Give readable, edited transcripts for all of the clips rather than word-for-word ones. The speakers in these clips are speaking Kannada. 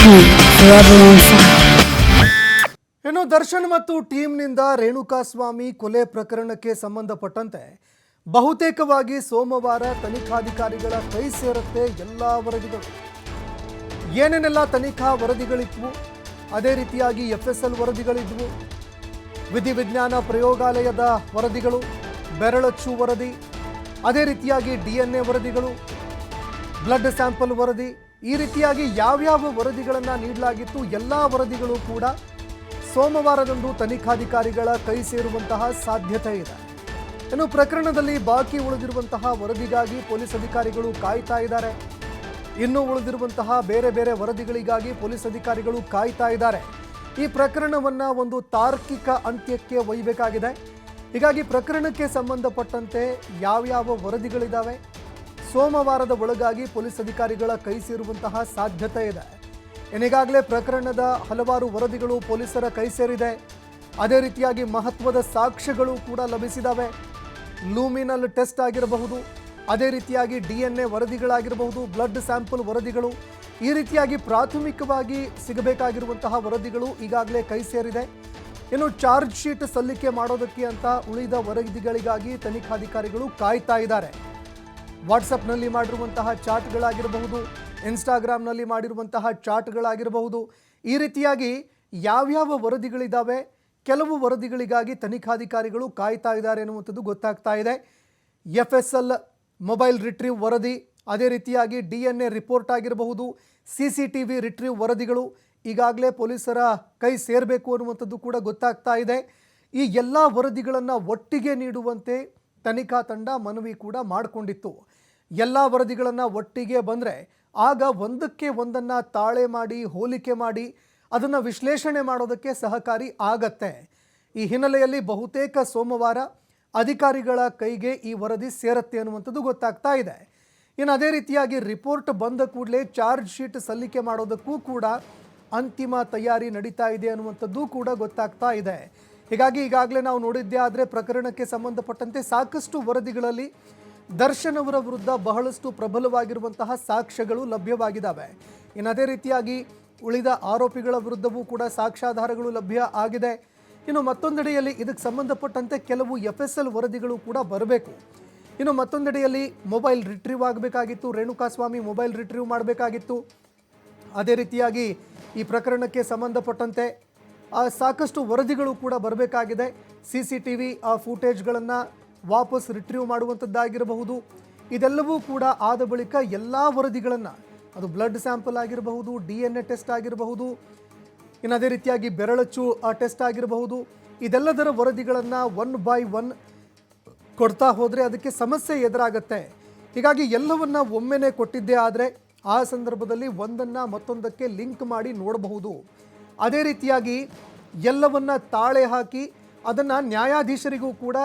forever on fire. ಇನ್ನು ದರ್ಶನ್ ಮತ್ತು ಟೀಮ್ನಿಂದ ರೇಣುಕಾಸ್ವಾಮಿ ಕೊಲೆ ಪ್ರಕರಣಕ್ಕೆ ಸಂಬಂಧಪಟ್ಟಂತೆ ಬಹುತೇಕವಾಗಿ ಸೋಮವಾರ ತನಿಖಾಧಿಕಾರಿಗಳ ಕೈ ಸೇರುತ್ತೆ ಎಲ್ಲ ವರದಿಗಳು. ಏನೇನೆಲ್ಲ ತನಿಖಾ ವರದಿಗಳಿದ್ವು, ಅದೇ ರೀತಿಯಾಗಿ FSL ವರದಿಗಳಿದ್ವು, ವಿಧಿವಿಜ್ಞಾನ ಪ್ರಯೋಗಾಲಯದ ವರದಿಗಳು, ಬೆರಳಚ್ಚು ವರದಿ, ಅದೇ ರೀತಿಯಾಗಿ DNA ವರದಿಗಳು, ಬ್ಲಡ್ ಸ್ಯಾಂಪಲ್ ವರದಿ, ಈ ರೀತಿಯಾಗಿ ಯಾವ್ಯಾವ ವರದಿಗಳನ್ನು ನೀಡಲಾಗಿತ್ತು ಎಲ್ಲ ವರದಿಗಳು ಕೂಡ ಸೋಮವಾರದಂದು ತನಿಖಾಧಿಕಾರಿಗಳ ಕೈ ಸೇರುವಂತಹ ಸಾಧ್ಯತೆ ಇದೆ. ಇನ್ನು ಪ್ರಕರಣದಲ್ಲಿ ಬಾಕಿ ಉಳಿದಿರುವಂತಹ ವರದಿಗಾಗಿ ಪೊಲೀಸ್ ಅಧಿಕಾರಿಗಳು ಕಾಯ್ತಾ ಇದ್ದಾರೆ. ಇನ್ನು ಉಳಿದಿರುವಂತಹ ಬೇರೆ ಬೇರೆ ವರದಿಗಳಿಗಾಗಿ ಪೊಲೀಸ್ ಅಧಿಕಾರಿಗಳು ಕಾಯ್ತಾ ಇದ್ದಾರೆ. ಈ ಪ್ರಕರಣವನ್ನು ಒಂದು ತಾರ್ಕಿಕ ಅಂತ್ಯಕ್ಕೆ ಒಯ್ಯಬೇಕಾಗಿದೆ. ಹೀಗಾಗಿ ಪ್ರಕರಣಕ್ಕೆ ಸಂಬಂಧಪಟ್ಟಂತೆ ಯಾವ್ಯಾವ ವರದಿಗಳಿದ್ದಾವೆ, ಸೋಮವಾರದ ಒಳಗಾಗಿ ಪೊಲೀಸ್ ಅಧಿಕಾರಿಗಳ ಕೈ ಸೇರುವಂತಹ ಸಾಧ್ಯತೆ ಇದೆ. ಈಗಾಗಲೇ ಪ್ರಕರಣದ ಹಲವಾರು ವರದಿಗಳು ಪೊಲೀಸರ ಕೈ ಸೇರಿದೆ. ಅದೇ ರೀತಿಯಾಗಿ ಮಹತ್ವದ ಸಾಕ್ಷ್ಯಗಳು ಕೂಡ ಲಭಿಸಿದ್ದಾವೆ. ಲೂಮಿನಲ್ ಟೆಸ್ಟ್ ಆಗಿರಬಹುದು, ಅದೇ ರೀತಿಯಾಗಿ DNA ವರದಿಗಳಾಗಿರಬಹುದು, ಬ್ಲಡ್ ಸ್ಯಾಂಪಲ್ ವರದಿಗಳು, ಈ ರೀತಿಯಾಗಿ ಪ್ರಾಥಮಿಕವಾಗಿ ಸಿಗಬೇಕಾಗಿರುವಂತಹ ವರದಿಗಳು ಈಗಾಗಲೇ ಕೈ ಸೇರಿದೆ. ಇನ್ನು ಚಾರ್ಜ್ ಶೀಟ್ ಸಲ್ಲಿಕೆ ಮಾಡೋದಕ್ಕೆ ಅಂತ ಉಳಿದ ವರದಿಗಳಿಗಾಗಿ ತನಿಖಾಧಿಕಾರಿಗಳು ಕಾಯ್ತಾ ಇದ್ದಾರೆ. ವಾಟ್ಸಪ್ನಲ್ಲಿ ಮಾಡಿರುವಂತಹ ಚಾಟ್ಗಳಾಗಿರಬಹುದು, ಇನ್ಸ್ಟಾಗ್ರಾಮ್ನಲ್ಲಿ ಮಾಡಿರುವಂತಹ ಚಾಟ್ಗಳಾಗಿರಬಹುದು, ಈ ರೀತಿಯಾಗಿ ಯಾವ್ಯಾವ ವರದಿಗಳಿದ್ದಾವೆ, ಕೆಲವು ವರದಿಗಳಿಗಾಗಿ ತನಿಖಾಧಿಕಾರಿಗಳು ಕಾಯ್ತಾ ಇದ್ದಾರೆ ಅನ್ನುವಂಥದ್ದು ಗೊತ್ತಾಗ್ತಾ ಇದೆ. FSL ಮೊಬೈಲ್ ರಿಟ್ರೀವ್ ವರದಿ, ಅದೇ ರೀತಿಯಾಗಿ DNA ರಿಪೋರ್ಟ್ ಆಗಿರಬಹುದು, CCTV ರಿಟ್ರೀವ್ ವರದಿಗಳು ಈಗಾಗಲೇ ಪೊಲೀಸರ ಕೈ ಸೇರಬೇಕು ಅನ್ನುವಂಥದ್ದು ಕೂಡ ಗೊತ್ತಾಗ್ತಾ ಇದೆ. ಈ ಎಲ್ಲ ವರದಿಗಳನ್ನು ಒಟ್ಟಿಗೆ ನೀಡುವಂತೆ ತನಿಖಾ ತಂಡ ಮನವಿ ಕೂಡ ಮಾಡಿಕೊಂಡಿತ್ತು. ಎಲ್ಲ ವರದಿಗಳನ್ನು ಒಟ್ಟಿಗೆ ಬಂದರೆ ಆಗ ಒಂದಕ್ಕೆ ಒಂದನ್ನು ತಾಳೆ ಮಾಡಿ ಹೋಲಿಕೆ ಮಾಡಿ ಅದನ್ನು ವಿಶ್ಲೇಷಣೆ ಮಾಡೋದಕ್ಕೆ ಸಹಕಾರಿ ಆಗತ್ತೆ. ಈ ಹಿನ್ನೆಲೆಯಲ್ಲಿ ಬಹುತೇಕ ಸೋಮವಾರ ಅಧಿಕಾರಿಗಳ ಕೈಗೆ ಈ ವರದಿ ಸೇರುತ್ತೆ ಅನ್ನುವಂಥದ್ದು ಗೊತ್ತಾಗ್ತಾ ಇದೆ. ಇನ್ನು ಅದೇ ರೀತಿಯಾಗಿ ರಿಪೋರ್ಟ್ ಬಂದ ಕೂಡಲೇ ಚಾರ್ಜ್ ಶೀಟ್ ಸಲ್ಲಿಕೆ ಮಾಡೋದಕ್ಕೂ ಕೂಡ ಅಂತಿಮ ತಯಾರಿ ನಡೀತಾ ಇದೆ ಅನ್ನುವಂಥದ್ದು ಕೂಡ ಗೊತ್ತಾಗ್ತಾ ಇದೆ. ಹೀಗಾಗಿ ಈಗಾಗಲೇ ನಾವು ನೋಡಿದ್ದೇ ಆದರೆ ಪ್ರಕರಣಕ್ಕೆ ಸಂಬಂಧಪಟ್ಟಂತೆ ಸಾಕಷ್ಟು ವರದಿಗಳಲ್ಲಿ ದರ್ಶನ್ ಅವರ ವಿರುದ್ಧ ಬಹಳಷ್ಟು ಪ್ರಬಲವಾಗಿರುವಂತಹ ಸಾಕ್ಷ್ಯಗಳು ಲಭ್ಯವಾಗಿದ್ದಾವೆ. ಇನ್ನು ಅದೇ ರೀತಿಯಾಗಿ ಉಳಿದ ಆರೋಪಿಗಳ ವಿರುದ್ಧವೂ ಕೂಡ ಸಾಕ್ಷ್ಯಾಧಾರಗಳು ಲಭ್ಯ ಆಗಿದೆ. ಇನ್ನು ಮತ್ತೊಂದೆಡೆಯಲ್ಲಿ ಇದಕ್ಕೆ ಸಂಬಂಧಪಟ್ಟಂತೆ ಕೆಲವು FSL ವರದಿಗಳು ಕೂಡ ಬರಬೇಕು. ಇನ್ನು ಮತ್ತೊಂದೆಡೆಯಲ್ಲಿ ಮೊಬೈಲ್ ರಿಟ್ರೀವ್ ಆಗಬೇಕಾಗಿತ್ತು, ರೇಣುಕಾಸ್ವಾಮಿ ಮೊಬೈಲ್ ರಿಟ್ರೀವ್ ಮಾಡಬೇಕಾಗಿತ್ತು. ಅದೇ ರೀತಿಯಾಗಿ ಈ ಪ್ರಕರಣಕ್ಕೆ ಸಂಬಂಧಪಟ್ಟಂತೆ ಸಾಕಷ್ಟು ವರದಿಗಳು ಕೂಡ ಬರಬೇಕಾಗಿದೆ. CCTV ಫೂಟೇಜ್ಗಳನ್ನು ವಾಪಸ್ ರಿಟ್ರೀವ್ ಮಾಡುವಂಥದ್ದಾಗಿರಬಹುದು. ಇದೆಲ್ಲವೂ ಕೂಡ ಆದ ಬಳಿಕ ಎಲ್ಲ ವರದಿಗಳನ್ನು, ಅದು ಬ್ಲಡ್ ಸ್ಯಾಂಪಲ್ ಆಗಿರಬಹುದು, DNA ಟೆಸ್ಟ್ ಆಗಿರಬಹುದು, ಇನ್ನು ಅದೇ ರೀತಿಯಾಗಿ ಬೆರಳಚ್ಚು ಟೆಸ್ಟ್ ಆಗಿರಬಹುದು, ಇದೆಲ್ಲದರ ವರದಿಗಳನ್ನು 1 by 1 ಕೊಡ್ತಾ ಹೋದರೆ ಅದಕ್ಕೆ ಸಮಸ್ಯೆ ಎದುರಾಗುತ್ತೆ. ಹೀಗಾಗಿ ಎಲ್ಲವನ್ನ ಒಮ್ಮೆನೇ ಕೊಟ್ಟಿದ್ದೇ ಆದರೆ ಆ ಸಂದರ್ಭದಲ್ಲಿ ಒಂದನ್ನು ಮತ್ತೊಂದಕ್ಕೆ ಲಿಂಕ್ ಮಾಡಿ ನೋಡಬಹುದು. ಅದೇ ರೀತಿಯಾಗಿ ಎಲ್ಲವನ್ನ ತಾಳೆ ಹಾಕಿ ಅದನ್ನು ನ್ಯಾಯಾಧೀಶರಿಗೂ ಕೂಡ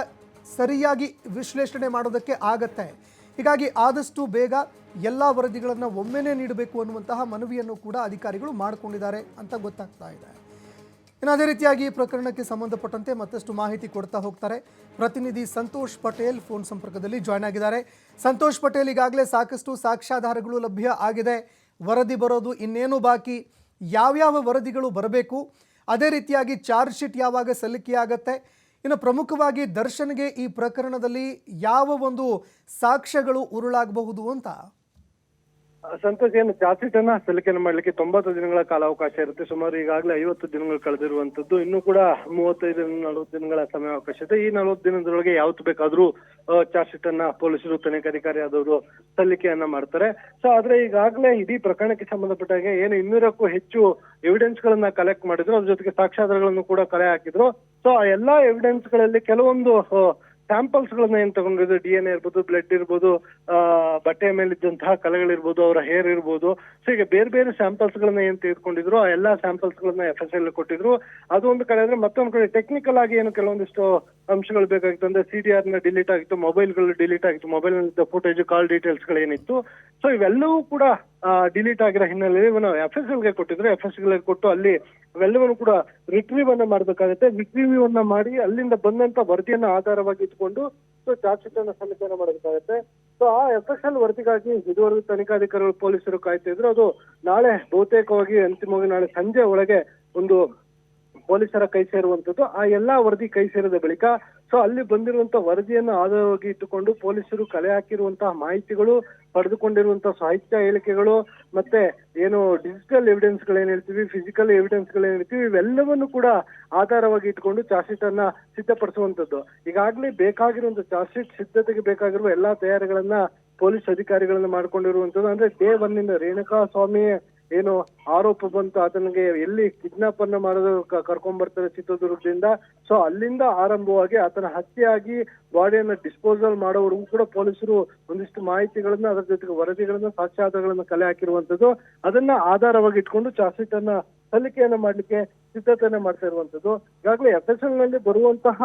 ಸರಿಯಾಗಿ ವಿಶ್ಲೇಷಣೆ ಮಾಡೋದಕ್ಕೆ ಆಗತ್ತೆ. ಹೀಗಾಗಿ ಆದಷ್ಟು ಬೇಗ ಎಲ್ಲ ವರದಿಗಳನ್ನು ಒಮ್ಮೆನೇ ನೀಡಬೇಕು ಅನ್ನುವಂತಹ ಮನವಿಯನ್ನು ಕೂಡ ಅಧಿಕಾರಿಗಳು ಮಾಡಿಕೊಂಡಿದ್ದಾರೆ ಅಂತ ಗೊತ್ತಾಗ್ತಾ ಇದೆ. ಇನ್ನು ಅದೇ ರೀತಿಯಾಗಿ ಈ ಪ್ರಕರಣಕ್ಕೆ ಸಂಬಂಧಪಟ್ಟಂತೆ ಮತ್ತಷ್ಟು ಮಾಹಿತಿ ಕೊಡ್ತಾ ಹೋಗ್ತಾರೆ ಪ್ರತಿನಿಧಿ ಸಂತೋಷ್ ಪಟೇಲ್ ಫೋನ್ ಸಂಪರ್ಕದಲ್ಲಿ ಜಾಯ್ನ್ ಆಗಿದ್ದಾರೆ. ಸಂತೋಷ್ ಪಟೇಲ್, ಈಗಾಗಲೇ ಸಾಕಷ್ಟು ಸಾಕ್ಷ್ಯಾಧಾರಗಳು ಲಭ್ಯ ಆಗಿದೆ, ವರದಿ ಬರೋದು ಇನ್ನೇನು ಬಾಕಿ, ಯಾವ್ಯಾವ ವರದಿಗಳು ಬರಬೇಕು, ಅದೇ ರೀತಿಯಾಗಿ ಚಾರ್ಜ್ ಶೀಟ್ ಯಾವಾಗ ಸಲ್ಲಿಕೆಯಾಗತ್ತೆ, ಇನ್ನು ಪ್ರಮುಖವಾಗಿ ದರ್ಶನ್ಗೆ ಈ ಪ್ರಕರಣದಲ್ಲಿ ಯಾವ ಒಂದು ಸಾಕ್ಷ್ಯಗಳು ಉರುಳಾಗಬಹುದು ಅಂತ? ಸಂತೋಷ್, ಏನು ಚಾರ್ಜ್ ಶೀಟ್ ಅನ್ನ ಸಲ್ಲಿಕೆ ಮಾಡ್ಲಿಕ್ಕೆ 90 ದಿನಗಳ ಕಾಲಾವಕಾಶ ಇರುತ್ತೆ. ಸುಮಾರು ಈಗಾಗಲೇ 50 ದಿನಗಳು ಕಳೆದಿರುವಂತದ್ದು. ಇನ್ನು ಕೂಡ 35-40 ದಿನಗಳ ಸಮಯಾವಕಾಶ ಇದೆ. ಈ 40 ದಿನದೊಳಗೆ ಯಾವತ್ತು ಬೇಕಾದ್ರೂ ಚಾರ್ಜ್ ಶೀಟ್ ಅನ್ನ ಪೊಲೀಸರು, ತನಿಖಾಧಿಕಾರಿ ಆದವರು ಸಲ್ಲಿಕೆಯನ್ನ ಮಾಡ್ತಾರೆ. ಸೊ ಆದ್ರೆ ಈಗಾಗಲೇ ಇಡೀ ಪ್ರಕರಣಕ್ಕೆ ಸಂಬಂಧಪಟ್ಟಾಗೆ ಏನು 200ಕ್ಕೂ ಹೆಚ್ಚು ಎವಿಡೆನ್ಸ್ ಗಳನ್ನ ಕಲೆಕ್ಟ್ ಮಾಡಿದ್ರು, ಅದ್ರ ಜೊತೆಗೆ ಸಾಕ್ಷ್ಯಾಧಾರಗಳನ್ನು ಕೂಡ ಕಲೆ ಹಾಕಿದ್ರು. ಸೊ ಆ ಎಲ್ಲಾ ಎವಿಡೆನ್ಸ್ ಗಳಲ್ಲಿ ಕೆಲವೊಂದು ಸ್ಯಾಂಪಲ್ಸ್ ಗಳನ್ನ ಏನ್ ತಗೊಂಡಿದ್ರು, DNA ಇರ್ಬೋದು, ಬ್ಲಡ್ ಇರ್ಬೋದು, ಬಟ್ಟೆಯ ಮೇಲಿದ್ದಂತಹ ಕಲೆಗಳಿರ್ಬೋದು, ಅವರ ಹೇರ್ ಇರ್ಬೋದು, ಸೊ ಈಗ ಬೇರೆ ಬೇರೆ ಸ್ಯಾಂಪಲ್ಸ್ ಗಳನ್ನ ಏನ್ ತೆಗೆದುಕೊಂಡಿದ್ರು ಆ ಎಲ್ಲಾ ಸ್ಯಾಂಪಲ್ಸ್ ಗಳನ್ನ FSL ಕೊಟ್ಟಿದ್ರು. ಅದು ಒಂದು ಕಡೆ ಆದ್ರೆ ಮತ್ತೊಂದು ಕಡೆ ಟೆಕ್ನಿಕಲ್ ಆಗಿ ಏನು ಕೆಲವೊಂದಿಷ್ಟು ಅಂಶಗಳು ಬೇಕಾಗಿತ್ತು. ಅಂದ್ರೆ CDR ನ ಡಿಲೀಟ್ ಆಗಿತ್ತು, ಮೊಬೈಲ್ ಗಳು ಡಿಲೀಟ್ ಆಗಿತ್ತು, ಮೊಬೈಲ್ ಫುಟೇಜ್, ಕಾಲ್ ಡೀಟೇಲ್ಸ್ ಗಳೇನಿತ್ತು ಸೊ ಇವೆಲ್ಲವೂ ಕೂಡ ಡಿಲೀಟ್ ಆಗಿರೋ ಹಿನ್ನೆಲೆಯಲ್ಲಿ ಇವನು FSL ಗೆ ಕೊಟ್ಟಿದ್ರು. FSL ಗೆ ಕೊಟ್ಟು ಅಲ್ಲಿ ಅವೆಲ್ಲವನ್ನು ಕೂಡ ರಿಟ್ರೀವ್ ಅನ್ನ ಮಾಡ್ಬೇಕಾಗುತ್ತೆ. ರಿಟ್ರೀವ್ ಅನ್ನ ಮಾಡಿ ಅಲ್ಲಿಂದ ಬಂದಂತ ವರದಿಯನ್ನ ಆಧಾರವಾಗಿ ಇಟ್ಕೊಂಡು ಸೊ ಚಾರ್ಜ್ ಶೀಟ್ ಅನ್ನ ಸಲ್ಲಿಕೆಯನ್ನ ಮಾಡಬೇಕಾಗುತ್ತೆ. ಸೊ ಆ FSL ವರದಿಗಾಗಿ ಇದುವರೆಗೂ ತನಿಖಾಧಿಕಾರಿಗಳು ಪೊಲೀಸರು ಕಾಯ್ತಾ ಇದ್ರು. ಅದು ನಾಳೆ ಬಹುತೇಕವಾಗಿ ಅಂತಿಮವಾಗಿ ನಾಳೆ ಸಂಜೆ ಒಳಗೆ ಒಂದು ಪೊಲೀಸರ ಕೈ ಸೇರುವಂತದ್ದು. ಆ ಎಲ್ಲಾ ವರದಿ ಕೈ ಸೇರಿದ ಬಳಿಕ ಸೊ ಅಲ್ಲಿ ಬಂದಿರುವಂತ ವರದಿಯನ್ನು ಆಧಾರವಾಗಿ ಇಟ್ಟುಕೊಂಡು ಪೊಲೀಸರು ಕಲೆ ಹಾಕಿರುವಂತಹ ಮಾಹಿತಿಗಳು, ಪಡೆದುಕೊಂಡಿರುವಂತಹ ಸಾಹಿತ್ಯ ಹೇಳಿಕೆಗಳು, ಮತ್ತೆ ಏನು ಡಿಜಿಟಲ್ ಎವಿಡೆನ್ಸ್ ಗಳೇನ್ ಹೇಳ್ತೀವಿ, ಫಿಸಿಕಲ್ ಎವಿಡೆನ್ಸ್ ಗಳೇನ್ ಹೇಳ್ತೀವಿ, ಇವೆಲ್ಲವನ್ನು ಕೂಡ ಆಧಾರವಾಗಿ ಇಟ್ಕೊಂಡು ಚಾರ್ಜ್ ಶೀಟ್ ಅನ್ನ ಸಿದ್ಧಪಡಿಸುವಂತದ್ದು. ಈಗಾಗಲೇ ಬೇಕಾಗಿರುವಂತ ಚಾರ್ಜ್ ಶೀಟ್ ಸಿದ್ಧತೆಗೆ ಬೇಕಾಗಿರುವ ಎಲ್ಲಾ ತಯಾರಿಗಳನ್ನ ಪೊಲೀಸ್ ಅಧಿಕಾರಿಗಳನ್ನ ಮಾಡ್ಕೊಂಡಿರುವಂತದ್ದು. ಅಂದ್ರೆ ಡೇ 1 ಇಂದ ರೇಣುಕಾ ಸ್ವಾಮಿ ಏನು ಆರೋಪ ಬಂತು, ಆತನಿಗೆ ಎಲ್ಲಿ ಕಿಡ್ನಾಪ್ ಅನ್ನ ಮಾಡೋದು ಕರ್ಕೊಂಡ್ ಬರ್ತಾರೆ ಚಿತ್ರದುರ್ಗದಿಂದ, ಸೊ ಅಲ್ಲಿಂದ ಆರಂಭವಾಗಿ ಆತನ ಹತ್ಯೆಯಾಗಿ ಬಾಡಿಯನ್ನ ಡಿಸ್ಪೋಸಲ್ ಮಾಡೋವರೆಗೂ ಕೂಡ ಪೊಲೀಸರು ಒಂದಿಷ್ಟು ಮಾಹಿತಿಗಳನ್ನ, ಅದರ ಜೊತೆಗೆ ವರದಿಗಳನ್ನ, ಸಾಕ್ಷ್ಯಾಧಾರಗಳನ್ನ ಕಲೆ ಹಾಕಿರುವಂತದ್ದು. ಅದನ್ನ ಆಧಾರವಾಗಿ ಇಟ್ಕೊಂಡು ಚಾರ್ಜ್ ಶೀಟ್ ಅನ್ನ ಸಲ್ಲಿಕೆಯನ್ನ ಮಾಡ್ಲಿಕ್ಕೆ ಸಿದ್ಧತೆಯನ್ನ ಮಾಡ್ತಾ ಇರುವಂತದ್ದು. ಈಗಾಗಲೇ FSL ನಲ್ಲಿ ಬರುವಂತಹ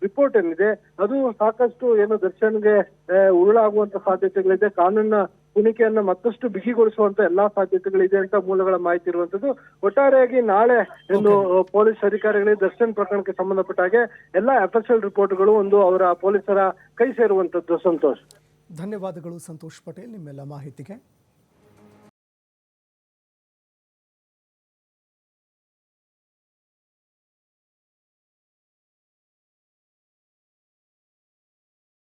ರಿಪೋರ್ಟ್ ಏನಿದೆ ಅದು ಸಾಕಷ್ಟು ಏನು ದರ್ಶನ್ಗೆ ಉರುಳಾಗುವಂತ ಸಾಧ್ಯತೆಗಳಿದೆ. ಕಾನೂನಿನ ಕುಣಿಕೆಯನ್ನ ಮತ್ತಷ್ಟು ಬಿಗಿಗೊಳಿಸುವಂತ ಎಲ್ಲಾ ಸಾಧ್ಯತೆಗಳಿದೆ ಅಂತ ಮೂಲಗಳ ಮಾಹಿತಿ ಇರುವಂತದ್ದು. ಒಟ್ಟಾರೆಯಾಗಿ ನಾಳೆ ಒಂದು ಪೊಲೀಸ್ ಅಧಿಕಾರಿಗಳಿಗೆ ದರ್ಶನ್ ಪ್ರಕರಣಕ್ಕೆ ಸಂಬಂಧಪಟ್ಟ ಹಾಗೆ ಎಲ್ಲಾ FSL ರಿಪೋರ್ಟ್ಗಳು ಒಂದು ಅವರ ಪೊಲೀಸರ ಕೈ ಸೇರುವಂತದ್ದು. ಸಂತೋಷ್, ಧನ್ಯವಾದಗಳು ಸಂತೋಷ್ ಪಟೇಲ್ ನಿಮ್ಮೆಲ್ಲ ಮಾಹಿತಿಗೆ.